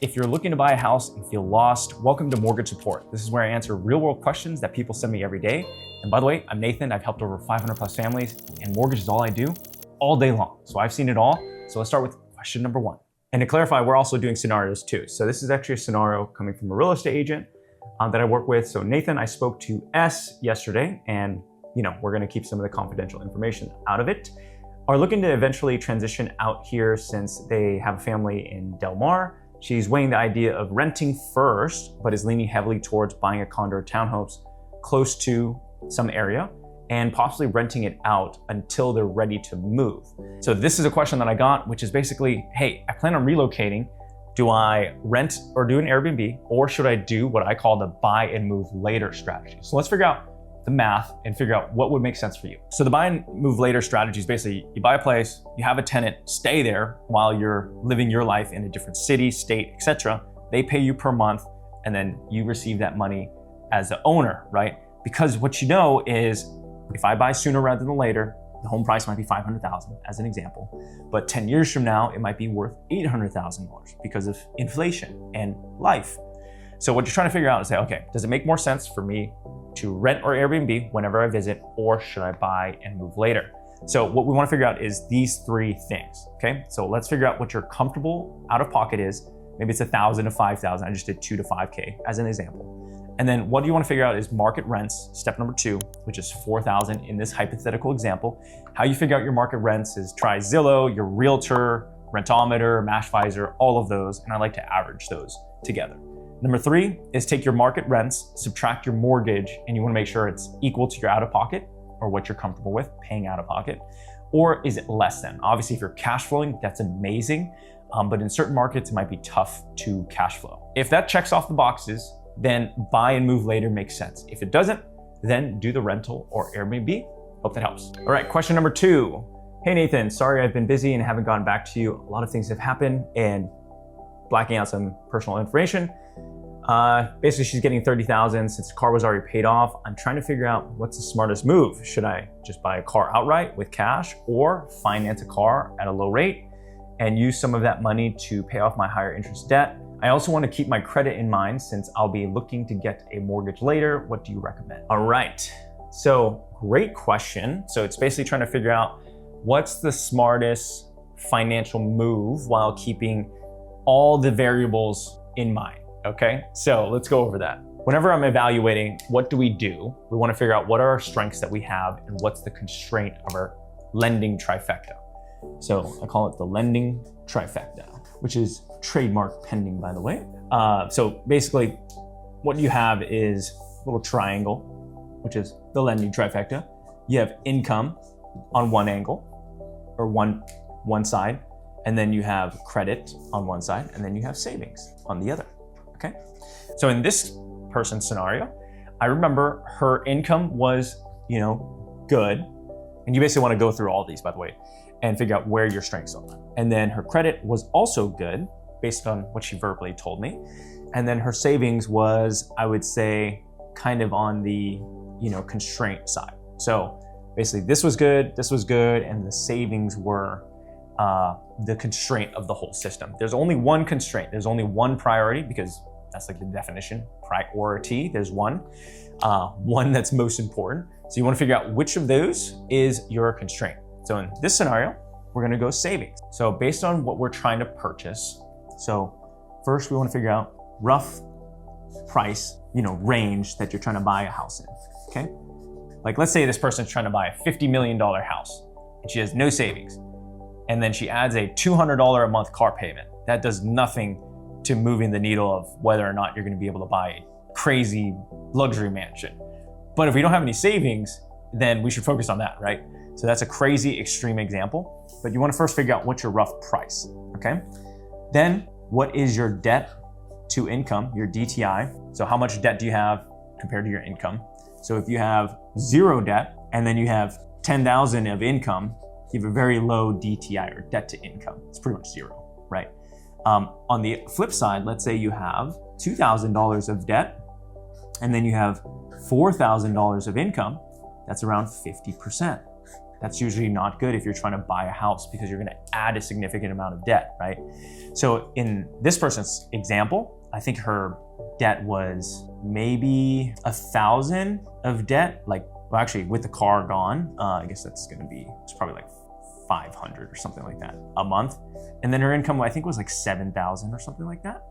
If you're looking to buy a house and feel lost, welcome to Mortgage Support. This is where I answer real-world questions that people send me every day. And by the way, I'm Nathan. I've helped over 500 plus families, and mortgage is all I do all day long. So I've seen it all. So let's start with question number 1. And to clarify, we're also doing scenarios too. So this is actually a scenario coming from a real estate agent that I work with. So Nathan, I spoke to S yesterday, and we're gonna keep some of the confidential information out of it. Are looking to eventually transition out here since they have a family in Del Mar. She's weighing the idea of renting first, but is leaning heavily towards buying a condo or townhomes close to some area and possibly renting it out until they're ready to move. So this is a question that I got, which is basically, hey, I plan on relocating. Do I rent or do an Airbnb, or should I do what I call the buy and move later strategy? So let's figure out the math and figure out what would make sense for you. So the buy and move later strategy is basically you buy a place, you have a tenant stay there while you're living your life in a different city, state, etc. They pay you per month, and then you receive that money as the owner, right? Because what you know is if I buy sooner rather than later, the home price might be $500,000 as an example, but 10 years from now, it might be worth $800,000 because of inflation and life. So what you're trying to figure out is say, okay, does it make more sense for me to rent or Airbnb whenever I visit, or should I buy and move later? So what we want to figure out is these 3 things, okay? So let's figure out what your comfortable out of pocket is. Maybe it's 1,000 to 5,000. I just did 2 to 5K as an example. And then what you want to figure out is market rents, step number 2, which is 4,000 in this hypothetical example. How you figure out your market rents is try Zillow, your realtor, Rentometer, Mashvisor, all of those. And I like to average those together. Number 3 is take your market rents, subtract your mortgage, and you want to make sure it's equal to your out-of-pocket or what you're comfortable with paying out-of-pocket, or is it less than? Obviously, if you're cash flowing, that's amazing, but in certain markets, it might be tough to cash flow. If that checks off the boxes, then buy and move later makes sense. If it doesn't, then do the rental or Airbnb. Hope that helps. All right, question number 2. Hey Nathan, sorry I've been busy and haven't gotten back to you. A lot of things have happened and blacking out some personal information. Basically, she's getting $30,000 since the car was already paid off. I'm trying to figure out what's the smartest move. Should I just buy a car outright with cash, or finance a car at a low rate and use some of that money to pay off my higher interest debt? I also want to keep my credit in mind since I'll be looking to get a mortgage later. What do you recommend? All right, so great question. So it's basically trying to figure out what's the smartest financial move while keeping all the variables in mind. Okay, so let's go over that. Whenever I'm evaluating what do, we want to figure out what are our strengths that we have and what's the constraint of our lending trifecta. So I call it the lending trifecta, which is trademark pending, by the way. So basically what you have is a little triangle, which is the lending trifecta. You have income on one angle or one side, and then you have credit on one side, and then you have savings on the other. Okay, so in this person's scenario, I remember her income was, good. And you basically want to go through all these, by the way, and figure out where your strengths are. And then her credit was also good based on what she verbally told me. And then her savings was, I would say, kind of on the, constraint side. So basically this was good, and the savings were the constraint of the whole system. There's only one constraint. There's only one priority, because that's like the definition, priority. There's one that's most important. So you want to figure out which of those is your constraint. So in this scenario, we're going to go savings. So based on what we're trying to purchase. So first we want to figure out rough price, range that you're trying to buy a house in. Okay. Like let's say this person's trying to buy a $50 million house and she has no savings. And then she adds a $200 a month car payment. That does nothing to moving the needle of whether or not you're going to be able to buy a crazy luxury mansion. But if we don't have any savings, then we should focus on that, right? So that's a crazy extreme example, but you want to first figure out what's your rough price, okay? Then what is your debt to income, your DTI? So how much debt do you have compared to your income? So if you have 0 debt and then you have 10,000 of income, you have a very low DTI, or debt to income. It's pretty much 0, right? On the flip side, let's say you have $2,000 of debt and then you have $4,000 of income. That's around 50%. That's usually not good if you're trying to buy a house because you're gonna add a significant amount of debt, right? So in this person's example, I think her debt was maybe 1,000 of debt, like, well, actually with the car gone, I guess that's gonna be, it's probably like 500 or something like that a month. And then her income, I think was like 7,000 or something like that,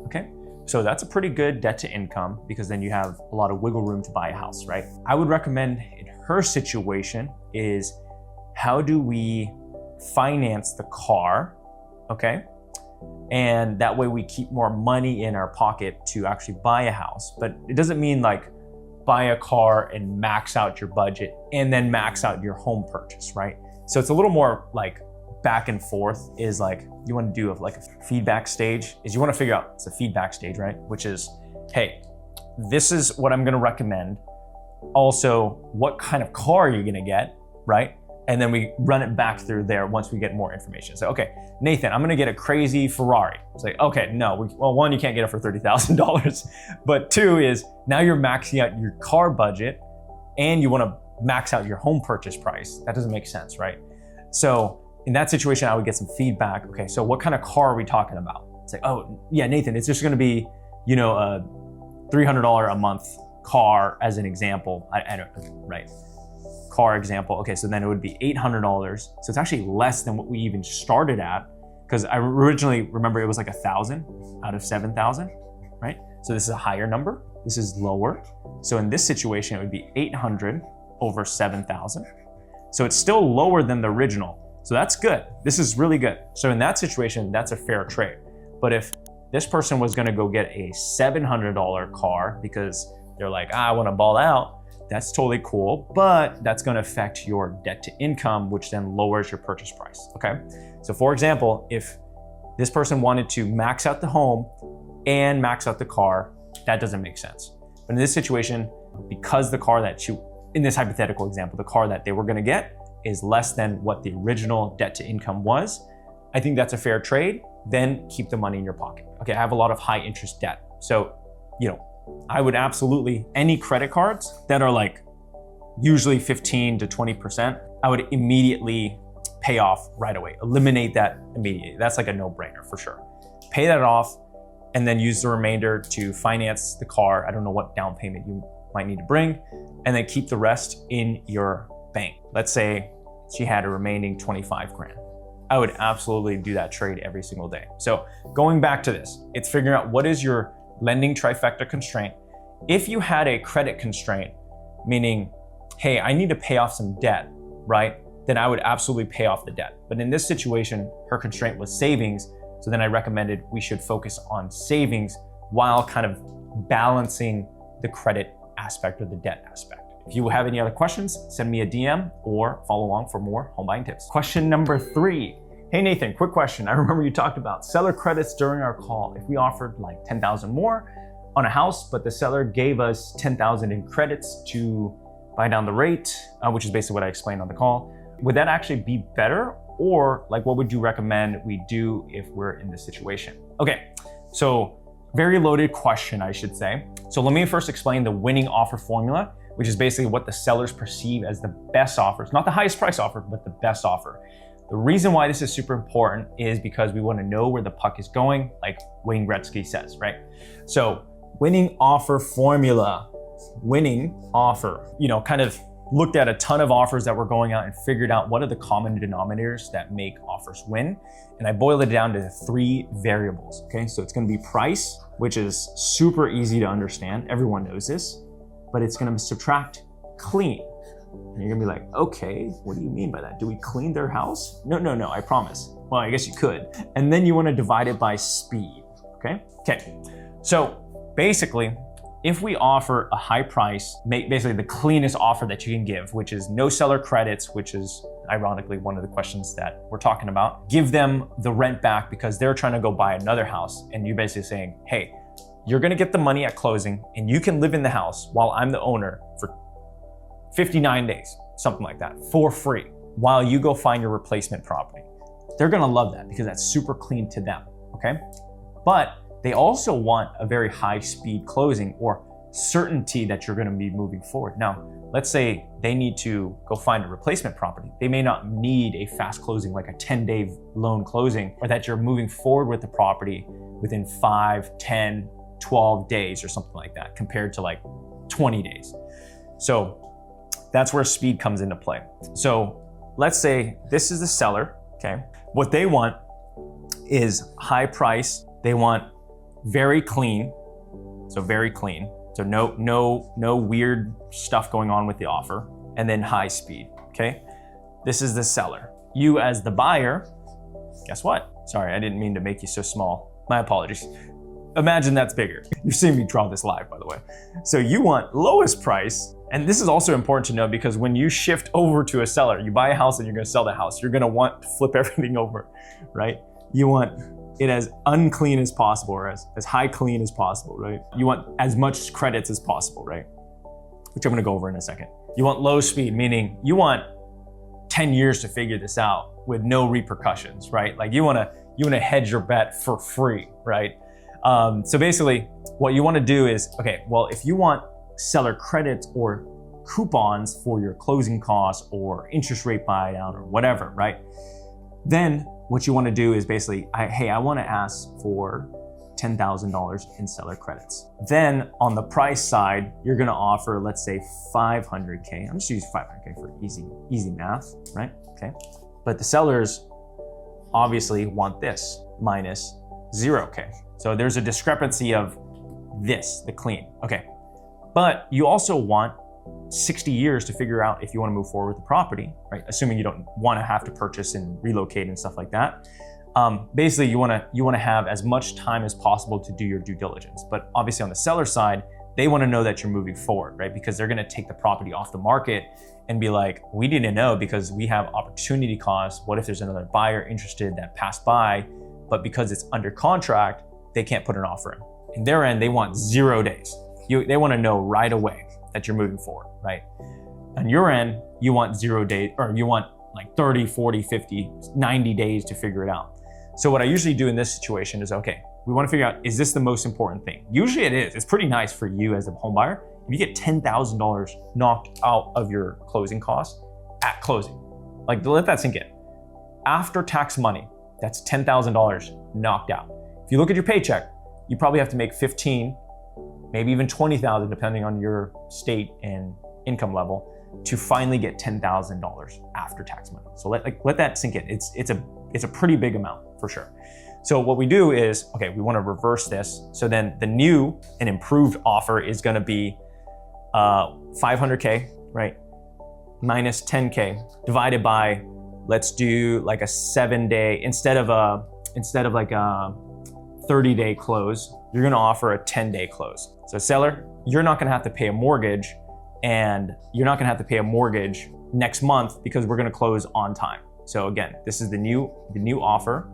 okay? So that's a pretty good debt to income because then you have a lot of wiggle room to buy a house, right? I would recommend in her situation is how do we finance the car, okay? And that way we keep more money in our pocket to actually buy a house. But it doesn't mean like buy a car and max out your budget and then max out your home purchase, right? So it's a little more like back and forth is like, you want to do like a feedback stage is you want to figure out, it's a feedback stage, right? Which is, hey, this is what I'm going to recommend. Also, what kind of car are you going to get, right? And then we run it back through there once we get more information. So, okay, Nathan, I'm going to get a crazy Ferrari. It's like, okay, no, well, one, you can't get it for $30,000, but two is now you're maxing out your car budget and you want to max out your home purchase price. That doesn't make sense, right? So in that situation, I would get some feedback. Okay, so what kind of car are we talking about? It's like, oh yeah, Nathan, it's just gonna be, you know, a $300 a month car as an example. I don't, right? Car example. Okay, so then it would be $800. So it's actually less than what we even started at, because I originally remember it was like 1,000 out of 7,000, right? So this is a higher number. This is lower. So in this situation, it would be 800 over 7,000. So it's still lower than the original. So that's good. This is really good. So in that situation, that's a fair trade. But if this person was gonna go get a $700 car because they're like, I wanna ball out, that's totally cool, but that's gonna affect your debt to income, which then lowers your purchase price, okay? So for example, if this person wanted to max out the home and max out the car, that doesn't make sense. But in this situation, because the car that in this hypothetical example, the car that they were gonna get is less than what the original debt to income was, I think that's a fair trade. Then keep the money in your pocket. Okay, I have a lot of high interest debt. So, you know, I would absolutely, any credit cards that are like usually 15 to 20%, I would immediately pay off right away. Eliminate that immediately. That's like a no-brainer for sure. Pay that off and then use the remainder to finance the car. I don't know what down payment you might need to bring, and then keep the rest in your bank. Let's say she had a remaining 25 grand. I would absolutely do that trade every single day. So going back to this, it's figuring out what is your lending trifecta constraint. If you had a credit constraint, meaning, hey, I need to pay off some debt, right? Then I would absolutely pay off the debt. But in this situation, her constraint was savings. So then I recommended we should focus on savings while kind of balancing the credit aspect or the debt aspect. If you have any other questions, send me a DM or follow along for more home buying tips. Question number 3. Hey Nathan, quick question. I remember you talked about seller credits during our call. If we offered like 10,000 more on a house, but the seller gave us 10,000 in credits to buy down the rate, which is basically what I explained on the call, would that actually be better? Or like, what would you recommend we do if we're in this situation? Okay, so very loaded question, I should say. So let me first explain the winning offer formula, which is basically what the sellers perceive as the best offers, not the highest price offer, but the best offer. The reason why this is super important is because we want to know where the puck is going, like Wayne Gretzky says, right? So winning offer formula, winning offer, you know, kind of looked at a ton of offers that were going out and figured out what are the common denominators that make offers win. And I boiled it down to 3 variables, okay? So it's gonna be price, which is super easy to understand. Everyone knows this, but it's gonna subtract clean. And you're gonna be like, okay, what do you mean by that? Do we clean their house? No, I promise. Well, I guess you could. And then you wanna divide it by speed, okay? Okay, so basically, if we offer a high price, basically the cleanest offer that you can give, which is no seller credits, which is ironically one of the questions that we're talking about, give them the rent back because they're trying to go buy another house. And you're basically saying, hey, you're gonna get the money at closing and you can live in the house while I'm the owner for 59 days, something like that, for free, while you go find your replacement property. They're gonna love that because that's super clean to them, okay? But they also want a very high speed closing or certainty that you're gonna be moving forward. Now, let's say they need to go find a replacement property. They may not need a fast closing, like a 10-day loan closing, or that you're moving forward with the property within 5, 10, 12 days or something like that, compared to like 20 days. So that's where speed comes into play. So let's say this is the seller, okay? What they want is high price. They want very clean, so very clean. So no weird stuff going on with the offer, and then high speed, okay? This is the seller. You as the buyer, guess what? Sorry, I didn't mean to make you so small. My apologies. Imagine that's bigger. You're seeing me draw this live, by the way. So you want lowest price, and this is also important to know because when you shift over to a seller, you buy a house and you're gonna sell the house, you're gonna want to flip everything over, right? You want it as unclean as possible, or as high clean as possible, right? You want as much credits as possible, right? Which I'm gonna go over in a second. You want low speed, meaning you want 10 years to figure this out with no repercussions, right? Like you wanna hedge your bet for free, right? So basically what you wanna do is, okay, well, if you want seller credits or coupons for your closing costs or interest rate buy down or whatever, right? Then what you want to do is basically, I want to ask for $10,000 in seller credits. Then on the price side, you're going to offer, let's say 500K. I'm just using 500K for easy math, right? Okay. But the sellers obviously want this minus 0K. So there's a discrepancy of this, the clean. Okay. But you also want 60 years to figure out if you want to move forward with the property, right? Assuming you don't want to have to purchase and relocate and stuff like that. Basically, you want to have as much time as possible to do your due diligence. But obviously on the seller side, they want to know that you're moving forward, right? Because they're going to take the property off the market and be like, we need to know because we have opportunity costs. What if there's another buyer interested that passed by, but because it's under contract, they can't put an offer in. In their end, they want 0 days. They want to know right away that you're moving forward, right? On your end, you want 0 days, or you want like 30, 40, 50, 90 days to figure it out. So what I usually do in this situation is, okay, we want to figure out, is this the most important thing? Usually it is. It's pretty nice for you as a home buyer. If you get $10,000 knocked out of your closing costs at closing, like let that sink in. After tax money, that's $10,000 knocked out. If you look at your paycheck, you probably have to make 15, maybe even 20,000, depending on your state and income level, to finally get $10,000 after tax money. So let that sink in. It's a pretty big amount for sure. So what we do is, okay, we want to reverse this. So then the new and improved offer is going to be 500K, right? Minus 10K divided by, let's do like a 7-day, instead of like a 30-day close, you're going to offer a 10-day close. So seller, you're not going to have to pay a mortgage, and you're not going to have to pay a mortgage next month because we're going to close on time. So again, this is the new offer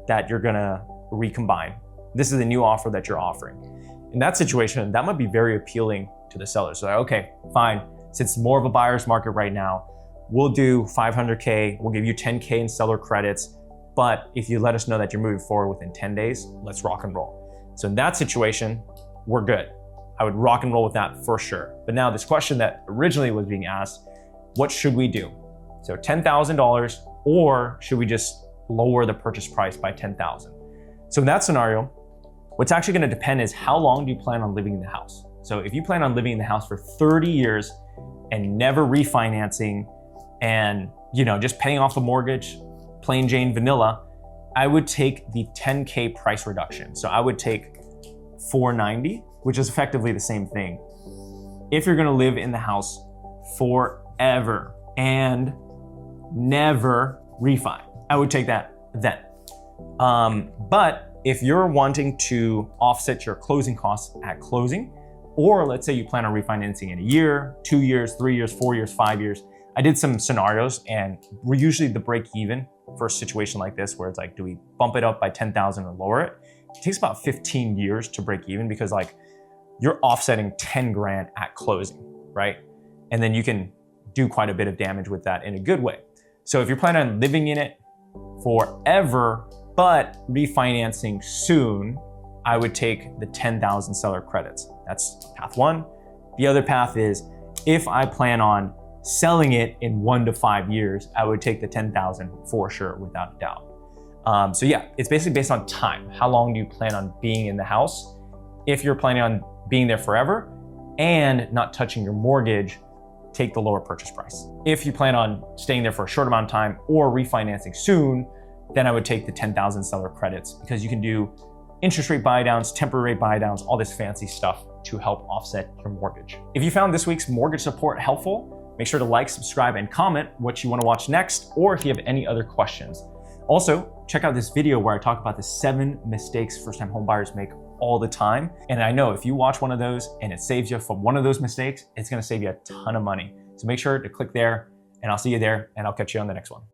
that you're going to recombine. This is the new offer that you're offering. In that situation, that might be very appealing to the seller. So okay, fine. Since it's more of a buyer's market right now, we'll do 500K. We'll give you 10K in seller credits. But if you let us know that you're moving forward within 10 days, let's rock and roll. So in that situation, we're good. I would rock and roll with that for sure. But now this question that originally was being asked, what should we do? So $10,000, or should we just lower the purchase price by $10,000? So in that scenario, what's actually going to depend is how long do you plan on living in the house? So if you plan on living in the house for 30 years and never refinancing and, just paying off the mortgage, plain Jane vanilla, I would take the 10K price reduction. So I would take $490, which is effectively the same thing. If you're going to live in the house forever and never refi, I would take that then. But if you're wanting to offset your closing costs at closing, or let's say you plan on refinancing in a year, 2 years, 3 years, 4 years, 5 years, I did some scenarios, and we're usually the break even for a situation like this, where it's like, do we bump it up by 10,000 or lower it? It takes about 15 years to break even, because like you're offsetting 10 grand at closing, right? And then you can do quite a bit of damage with that in a good way. So if you're planning on living in it forever, but refinancing soon, I would take the 10,000 seller credits. That's path one. The other path is If I plan on selling it in 1 to 5 years, I would take the 10,000 for sure, without a doubt. So yeah, it's basically based on time. How long do you plan on being in the house? If you're planning on being there forever and not touching your mortgage, take the lower purchase price. If you plan on staying there for a short amount of time or refinancing soon, then I would take the 10,000 seller credits, because you can do interest rate buy downs, temporary rate buy downs, all this fancy stuff to help offset your mortgage. If you found this week's mortgage support helpful, make sure to like, subscribe, and comment what you want to watch next, or if you have any other questions. Also, check out this video where I talk about the 7 mistakes first-time homebuyers make all the time. And I know if you watch one of those and it saves you from one of those mistakes, it's gonna save you a ton of money. So make sure to click there, and I'll see you there, and I'll catch you on the next one.